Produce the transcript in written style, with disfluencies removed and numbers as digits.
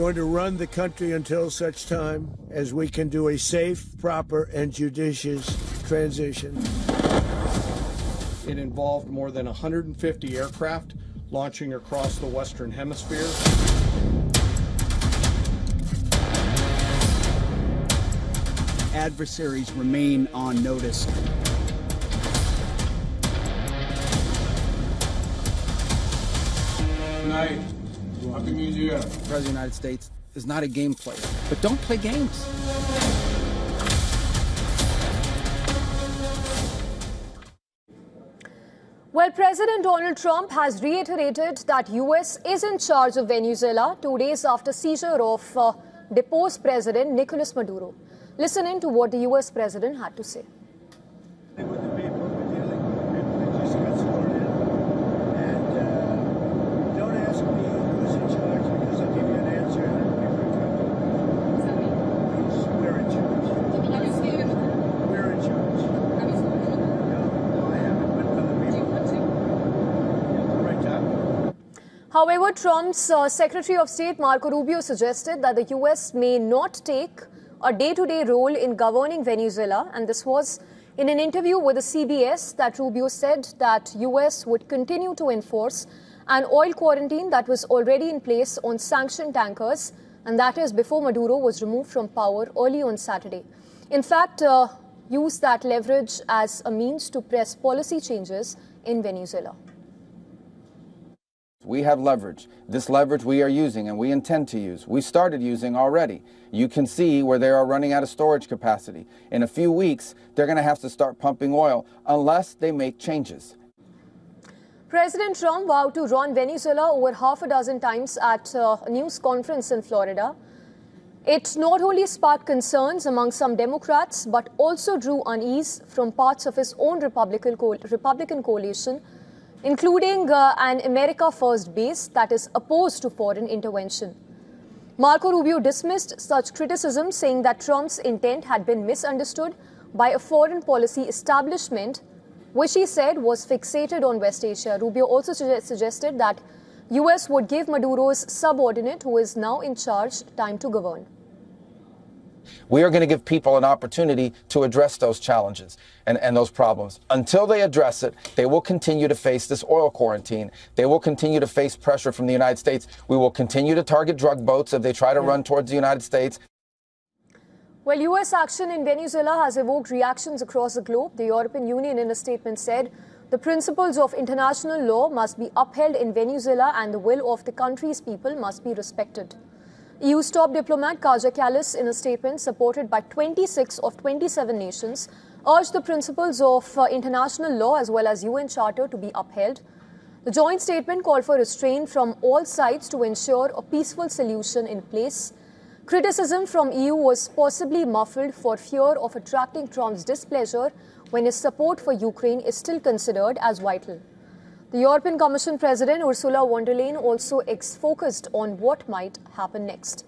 going to run the country until such time as we can do a safe, proper, and judicious transition. It involved more than 150 aircraft launching across the Western Hemisphere. Adversaries remain on notice. Good night. Happy New Year. The President of the United States is not a game player, but don't play games. Well, President Donald Trump has reiterated that U.S. is in charge of Venezuela 2 days after seizure of deposed President Nicolás Maduro. Listen in to what the U.S. President had to say. With the people we're dealing with, people that just got sworn in, and don't ask me who's in charge because I'll give you an answer and it'll be we're in charge. Have you stated with her? We're in charge. Have you spoken with her? No, I haven't, but other Do you people. want to? Right now. However, Trump's Secretary of State Marco Rubio suggested that the U.S. may not take a day-to-day role in governing Venezuela, and this was in an interview with the CBS that Rubio said that U.S. would continue to enforce an oil quarantine that was already in place on sanctioned tankers, and that is before Maduro was removed from power early on Saturday. In fact, use that leverage as a means to press policy changes in Venezuela. We have leverage. This leverage we are using and we intend to use. We started using already. You can see where they are running out of storage capacity. In a few weeks, they're going to have to start pumping oil unless they make changes. President Trump vowed to run Venezuela over half a dozen times at a news conference in Florida. It not only sparked concerns among some Democrats, but also drew unease from parts of his own Republican coalition, including an America First base that is opposed to foreign intervention. Marco Rubio dismissed such criticism, saying that Trump's intent had been misunderstood by a foreign policy establishment, which he said was fixated on West Asia. Rubio also suggested that U.S. would give Maduro's subordinate, who is now in charge, time to govern. We are going to give people an opportunity to address those challenges and those problems. Until they address it, they will continue to face this oil quarantine. They will continue to face pressure from the United States. We will continue to target drug boats if they try to run towards the United States. Well, U.S. action in Venezuela has evoked reactions across the globe. The European Union, in a statement, said the principles of international law must be upheld in Venezuela and the will of the country's people must be respected. EU's top diplomat Kaja Kallas, in a statement supported by 26 of 27 nations, urged the principles of international law as well as UN Charter to be upheld. The joint statement called for restraint from all sides to ensure a peaceful solution in place. Criticism from EU was possibly muffled for fear of attracting Trump's displeasure when his support for Ukraine is still considered as vital. The European Commission President Ursula von der Leyen also focused on what might happen next.